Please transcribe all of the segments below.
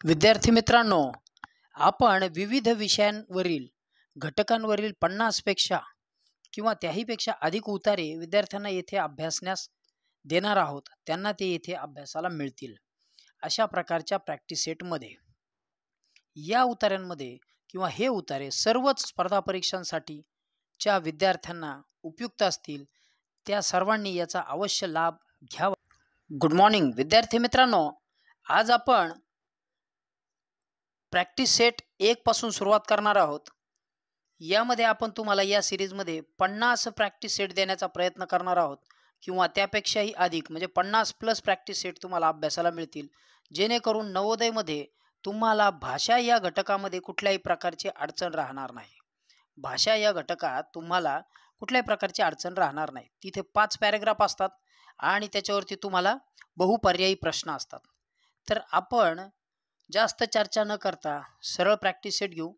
विद्यार्थी मित्रांनो, आपण विविध विषयांवरील घटकांवरील 50 पेक्षा किंवा त्याहीपेक्षा अधिक उतारे विद्यार्थ्यांना येथे अभ्यासण्यास देणार आहोत. त्यांना ते येथे अभ्यासाला मिळतील. अशा प्रकारच्या प्रॅक्टिस सेटमध्ये या उतार्यांमध्ये किंवा हे उतारे सर्वच स्पर्धा परीक्षांसाठी च्या विद्यार्थ्यांना उपयुक्त असतील. त्या सर्वांनी याचा अवश्य लाभ घ्यावा. गुड मॉर्निंग विद्यार्थी मित्रांनो, आज आपण प्रॅक्टिस सेट 1 पासून सुरुवात करणार आहोत. यामध्ये आपण तुम्हाला या सिरीजमध्ये 50 प्रॅक्टिस सेट देण्याचा प्रयत्न करणार आहोत किंवा त्यापेक्षाही अधिक म्हणजे 50 प्लस प्रॅक्टिस सेट तुम्हाला अभ्यासाला मिळतील, जेणेकरून नवोदयमध्ये तुम्हाला भाषा या घटकामध्ये कुठल्याही प्रकारची अडचण राहणार नाही. भाषा या घटकात तुम्हाला कुठल्याही प्रकारची अडचण राहणार नाही. तिथे 5 पॅराग्राफ असतात आणि त्याच्यावरती तुम्हाला बहुपर्यायी प्रश्न असतात. तर आपण जास्त चर्चा न करता सरळ प्रॅक्टिस सेट घेऊ.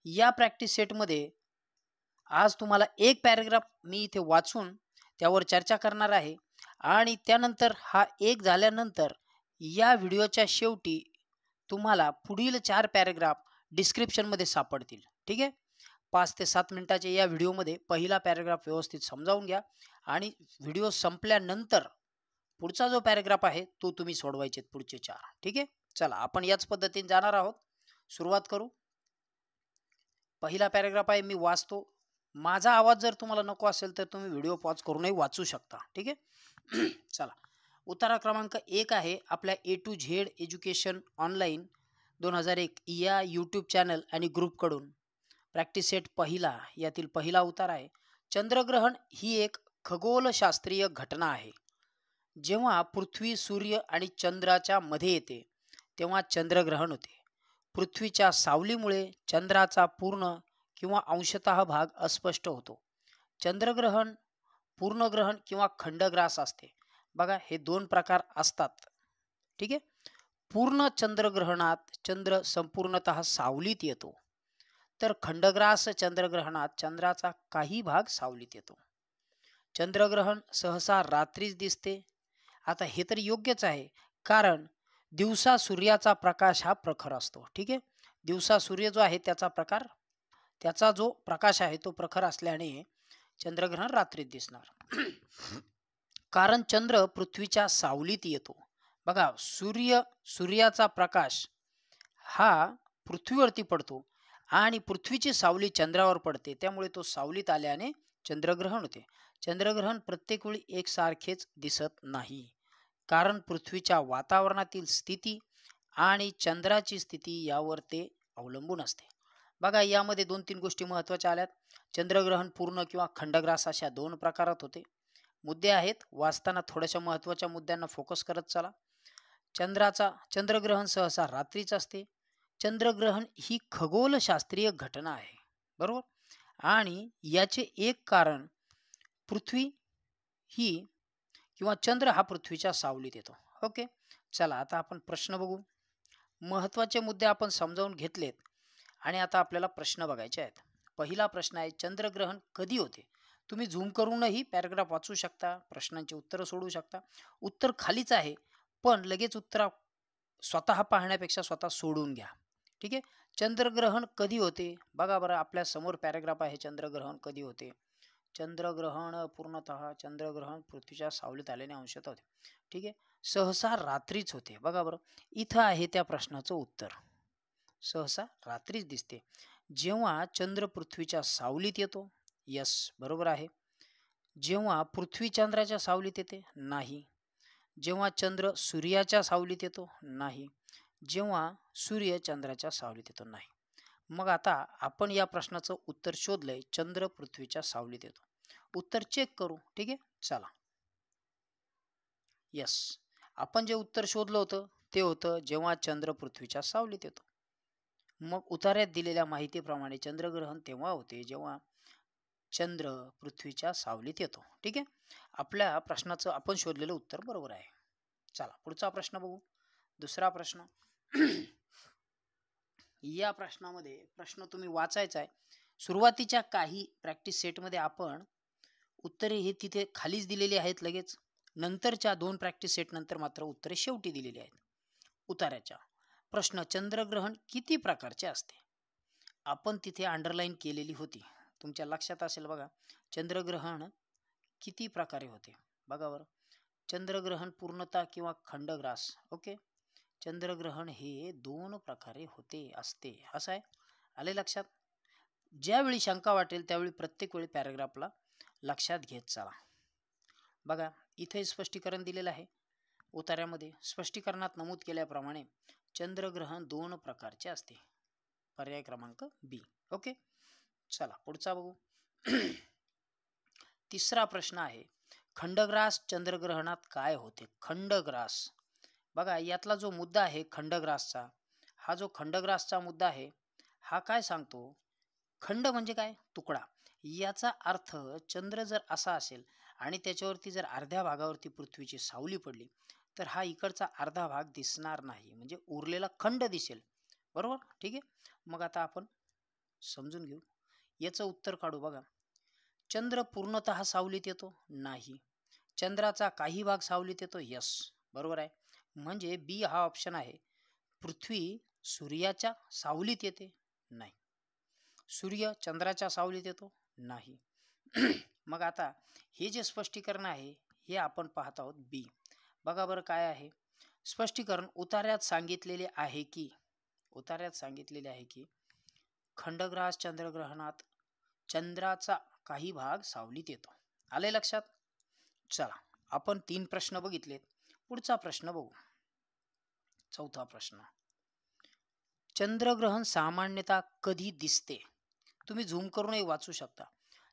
या प्रॅक्टिस सेटमध्ये आज तुम्हाला एक पॅराग्राफ मी इथे वाचून त्यावर चर्चा करणार आहे आणि त्यानंतर हा एक झाल्यानंतर या व्हिडिओच्या शेवटी तुम्हाला पुढील 4 पॅराग्राफ डिस्क्रिप्शनमध्ये सापडतील. ठीक आहे. 5 ते 7 मिनिटाच्या या व्हिडिओमध्ये पहिला पॅराग्राफ व्यवस्थित समजावून घ्या आणि व्हिडिओ संपल्यानंतर पुढचा जो पॅराग्राफ आहे तो तुम्ही सोडवायचे पुढचे 4. ठीक आहे. चला आपण याच पद्धतीने जाणार आहोत. सुरुवात करू. पहिला पॅराग्राफ आहे, मी वाचतो. माझा आवाज जर तुम्हाला नको असेल तर तुम्ही व्हिडिओ पॉज करूनही वाचू शकता. ठीक आहे. चला, उतारा क्रमांक 1 आहे आपल्या A to Z education online 2001 या यूट्यूब चॅनल आणि ग्रुपकडून. प्रॅक्टिस सेट पहिला, यातील पहिला उतारा आहे. चंद्रग्रहण ही एक खगोलशास्त्रीय घटना आहे. जेव्हा पृथ्वी, सूर्य आणि चंद्राच्या मध्ये येते तेव्हा चंद्रग्रहण होते. पृथ्वीच्या सावलीमुळे चंद्राचा पूर्ण किंवा अंशतः भाग अस्पष्ट होतो. चंद्रग्रहण पूर्णग्रहण किंवा खंडग्रास असते. बघा, हे 2 प्रकार असतात. ठीक आहे. पूर्ण चंद्रग्रहणात चंद्र संपूर्णतः सावलीत येतो, तर खंडग्रास चंद्रग्रहणात चंद्राचा काही भाग सावलीत येतो. चंद्रग्रहण सहसा रात्रीच दिसते. आता हे तर योग्यच आहे, कारण दिवसा सूर्याचा प्रकाश हा प्रखर असतो. ठीक आहे. दिवसा सूर्य जो आहे त्याचा जो प्रकाश आहे तो प्रखर असल्याने चंद्रग्रहण रात्रीत दिसणार. कारण चंद्र पृथ्वीच्या सावलीत येतो. बघा, सूर्याचा प्रकाश हा पृथ्वीवरती पडतो आणि पृथ्वीची सावली चंद्रावर पडते, त्यामुळे तो सावलीत आल्याने चंद्रग्रहण होते. चंद्रग्रहण प्रत्येक वेळी एकसारखेच दिसत नाही, कारण पृथ्वीच्या वातावरणातील स्थिती आणि चंद्राची स्थिती यावर ते अवलंबून असते. बघा, यामध्ये 2-3 गोष्टी महत्त्वाच्या आल्यात. चंद्रग्रहण पूर्ण किंवा खंडग्रास अशा 2 प्रकारात होते. मुद्दे आहेत, वाचताना थोड्याशा महत्त्वाच्या मुद्द्यांना फोकस करत चला. चंद्रग्रहण सहसा रात्रीच असते. चंद्रग्रहण ही खगोलशास्त्रीय घटना आहे, बरोबर. आणि याचे एक कारण पृथ्वी ही किंवा चंद्र हा पृथ्वीच्या सावलीत येतो. ओके. चला, आता आपण प्रश्न बघू. महत्त्वाचे मुद्दे आपण समजावून घेतलेत आणि आता आपल्याला प्रश्न बघायचे आहेत. पहिला प्रश्न आहे, चंद्रग्रहण कधी होते? तुम्ही झूम करूनही पॅराग्राफ वाचू शकता, प्रश्नांची उत्तरं सोडवू शकता. उत्तर खालीच आहे, पण लगेच उत्तर स्वतः पाहण्यापेक्षा स्वतः सोडवून घ्या. ठीक आहे. चंद्रग्रहण कधी होते? बघा बरं, आपल्या समोर पॅराग्राफ आहे, चंद्रग्रहण कधी होते. चंद्रग्रहण पूर्णतः चंद्रग्रहण पृथ्वीच्या सावलीत आल्याने अंशतः होते. ठीक आहे. सहसा रात्रीच होते. बघा बरं, इथं आहे त्या प्रश्नाचं उत्तर. सहसा रात्रीच दिसते. जेव्हा चंद्र पृथ्वीच्या सावलीत येतो, यस, बरोबर आहे. जेव्हा पृथ्वी चंद्राच्या सावलीत येते, नाही. जेव्हा चंद्र सूर्याच्या सावलीत येतो, नाही. जेव्हा सूर्य चंद्राच्या सावलीत येतो, नाही. मग आता आपण या प्रश्नाचं उत्तर शोधलंय, चंद्र पृथ्वीच्या सावलीत येतो. उत्तर चेक करू. ठीक आहे. चला, यस, आपण जे उत्तर शोधलं होतं ते होतं जेव्हा चंद्र पृथ्वीच्या सावलीत येतो. मग उतार्यात दिलेल्या माहितीप्रमाणे चंद्रग्रहण तेव्हा होते जेव्हा चंद्र पृथ्वीच्या सावलीत येतो. ठीक आहे. आपल्या प्रश्नाचं आपण शोधलेलं उत्तर बरोबर आहे. चला, पुढचा प्रश्न बघू. दुसरा प्रश्न. या प्रश्नामध्ये प्रश्न तुम्ही वाचायचा आहे. सुरुवातीच्या काही प्रॅक्टिस सेटमध्ये आपण उत्तरे हे तिथे खालीच दिलेली आहेत लगेच. नंतरच्या 2 प्रॅक्टिस सेट नंतर मात्र उत्तरे शेवटी दिलेली आहेत उतार्याच्या. प्रश्न, चंद्रग्रहण किती प्रकारचे असते? आपण तिथे अंडरलाईन केलेली होती. तुमच्या लक्षात असेल बघा. चंद्रग्रहण किती प्रकारे होते? बघा बरं. चंद्रग्रहण पूर्णतः किंवा खंडग्रास. ओके. चंद्रग्रहण हे 2 प्रकारे होते असते. असं आहे. आले लक्षात? ज्यावेळी शंका वाटेल त्यावेळी प्रत्येक वेळी पॅराग्राफला लक्षात घेत चला. बघा इथे स्पष्टीकरण दिलेलं आहे. उतार्यामध्ये स्पष्टीकरणात नमूद केल्याप्रमाणे चंद्रग्रहण 2 प्रकारचे असते. पर्याय क्रमांक बी. ओके. चला पुढचा बघू. तिसरा प्रश्न आहे, खंडग्रास चंद्रग्रहणात काय होते? खंडग्रास. बघा यातला जो मुद्दा आहे खंडग्रासचा, हा जो खंडग्रासचा मुद्दा आहे हा काय सांगतो? खंड म्हणजे काय? तुकडा. याचा अर्थ चंद्र जर असा असेल आणि त्याच्यावरती जर अर्ध्या भागावरती पृथ्वीची सावली पडली तर हा इकडचा अर्धा भाग दिसणार नाही, म्हणजे उरलेला खंड दिसेल. बरोबर? ठीक आहे. मग आता आपण समजून घेऊ. याचं उत्तर काढू. बघा, चंद्र पूर्णतः सावलीत येतो? नाही. चंद्राचा काही भाग सावलीत येतो? यस, बरोबर आहे. म्हणजे बी हा ऑप्शन आहे. पृथ्वी सूर्याच्या सावलीत येते? नाही. सूर्य चंद्राच्या सावलीत येतो? नाही. मग आता हे जे स्पष्टीकरण आहे हे आपण पाहत आहोत बी. बघा बरं काय आहे स्पष्टीकरण. उतार्यात सांगितलेले आहे की खंडग्रास चंद्रग्रहणात चंद्राचा काही भाग सावलीत येतो. आले लक्षात? चला आपण 3 प्रश्न बघितलेत. पुढचा प्रश्न बघू. चौथा प्रश्न, चंद्रग्रहण सामान्यतः कधी दिसते? तुम्ही झूम करूनही वाचू शकता.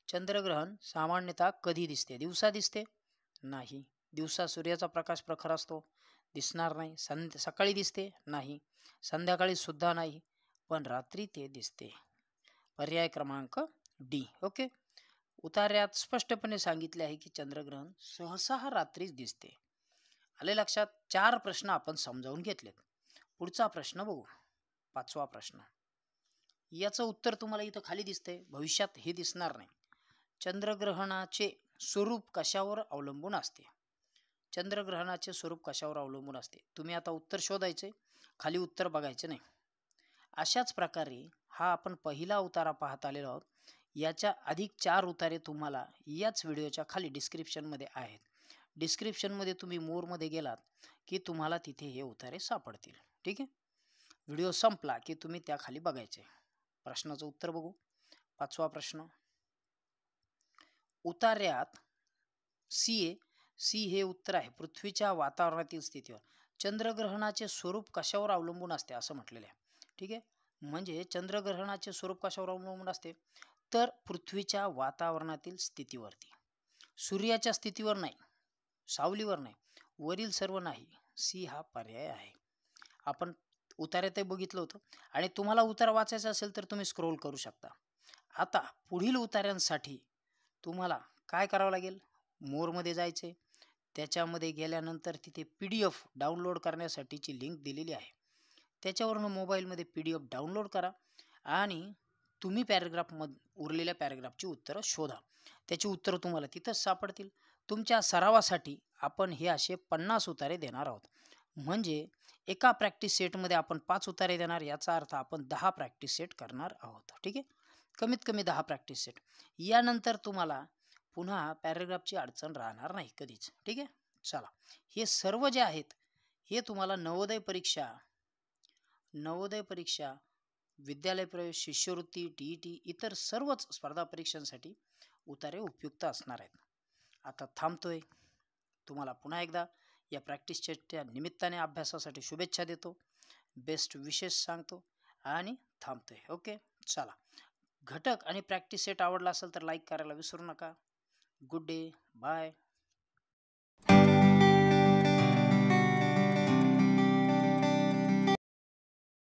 चंद्रग्रहण सामान्यतः कधी दिसते? दिवसा दिसते? नाही. दिवसा सूर्याचा प्रकाश प्रखर असतो, दिसणार नाही. सकाळी दिसते? नाही. संध्याकाळी सुद्धा नाही. पण रात्री ते दिसते. पर्याय क्रमांक डी. ओके. उतार्यात स्पष्टपणे सांगितले आहे की चंद्रग्रहण सहसा रात्रीच दिसते. आले लक्षात? 4 प्रश्न आपण समजावून घेतलेत. पुढचा प्रश्न बघू. 5वा प्रश्न. याचं उत्तर तुम्हाला इथं खाली दिसतंय. भविष्यात हे दिसणार नाही. चंद्रग्रहणाचे स्वरूप कशावर अवलंबून असते? चंद्रग्रहणाचे स्वरूप कशावर अवलंबून असते? तुम्ही आता उत्तर शोधायचे, खाली उत्तर बघायचे नाही. अशाच प्रकारे हा आपण पहिला उतारा पाहत आलेलो आहोत. याच्या अधिक 4 उतारे तुम्हाला याच व्हिडिओच्या खाली डिस्क्रिप्शनमध्ये आहेत. डिस्क्रिप्शनमध्ये तुम्ही मोरमध्ये गेलात की तुम्हाला तिथे हे उतारे सापडतील. ठीक आहे. व्हिडिओ संपला की तुम्ही त्या खाली बघायचे. प्रश्नाचं उत्तर बघू. 5वा प्रश्न. उतार्यात सी हे उत्तर आहे. पृथ्वीच्या वातावरणातील स्थितीवर चंद्रग्रहणाचे स्वरूप कशावर अवलंबून असते असं म्हटलेलं आहे. ठीक आहे. म्हणजे चंद्रग्रहणाचे स्वरूप कशावर अवलंबून असते? तर पृथ्वीच्या वातावरणातील स्थितीवरती. सूर्याच्या स्थितीवर नाही, सावलीवर नाही, वरील सर्व नाही. सी हा पर्याय आहे. आपण उतार्यातही बघितलं होतं आणि तुम्हाला उतारा वाचायचा असेल तर तुम्ही स्क्रोल करू शकता. आता पुढील उतार्यांसाठी तुम्हाला काय करावं लागेल? मोरमध्ये जायचे. त्याच्यामध्ये गेल्यानंतर तिथे PDF डाउनलोड करण्यासाठीची लिंक दिलेली आहे. त्याच्यावरून मोबाईलमध्ये PDF डाउनलोड करा आणि तुम्ही उरलेल्या पॅराग्राफची उत्तरं शोधा. त्याची उत्तरं तुम्हाला तिथंच सापडतील. तुमच्या सरावासाठी आपण हे असे 50 उतारे देणार आहोत. म्हणजे एका प्रॅक्टिस सेटमध्ये आपण 5 उतारे देणार. याचा अर्थ आपण 10 प्रॅक्टिस सेट करणार आहोत. ठीक आहे. कमीत कमी 10 प्रॅक्टिस सेट. यानंतर तुम्हाला पुन्हा पॅराग्राफची अडचण राहणार नाही कधीच. ठीक आहे. चला हे सर्व जे आहेत हे तुम्हाला नवोदय परीक्षा, विद्यालय प्रवेश, शिष्यवृत्ती, TET इतर सर्वच स्पर्धा परीक्षांसाठी उतारे उपयुक्त असणार आहेत. आता थांबतोय. तुम्हाला पुन्हा एकदा या प्रॅक्टिसच्या निमित्ताने अभ्यासासाठी शुभेच्छा देतो. बेस्ट विशेष सांगतो आणि थांबतोय. ओके. चला घटक आणि प्रॅक्टिस सेट आवडला असेल तर लाईक करायला विसरू नका. Good day. बाय.